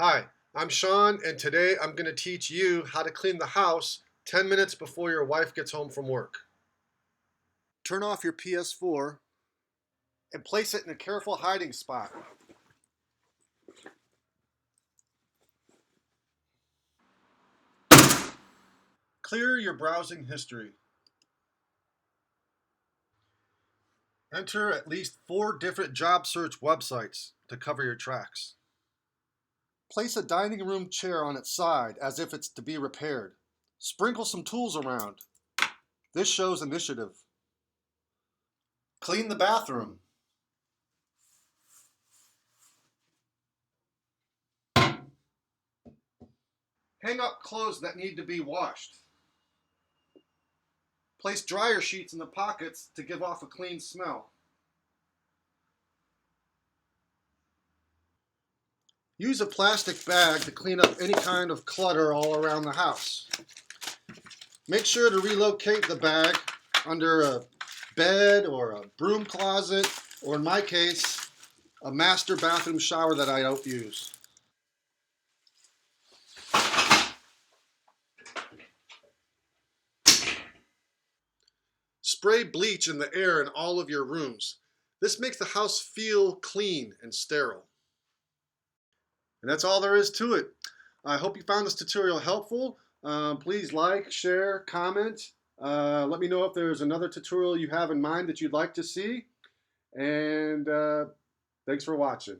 Hi, I'm Sean, and today I'm going to teach you how to clean the house 10 minutes before your wife gets home from work. Turn off your PS4 and place it in a careful hiding spot. Clear your browsing history. Enter at least 4 different job search websites to cover your tracks. Place a dining room chair on its side as if it's to be repaired. Sprinkle some tools around. This shows initiative. Clean the bathroom. Hang up clothes that need to be washed. Place dryer sheets in the pockets to give off a clean smell. Use a plastic bag to clean up any kind of clutter all around the house. Make sure to relocate the bag under a bed or a broom closet, or in my case, a master bathroom shower that I don't use. Spray bleach in the air in all of your rooms. This makes the house feel clean and sterile. And that's all there is to it. I hope you found this tutorial helpful. Please like, share, comment. Let me know if there's another tutorial you have in mind that you'd like to see. And thanks for watching.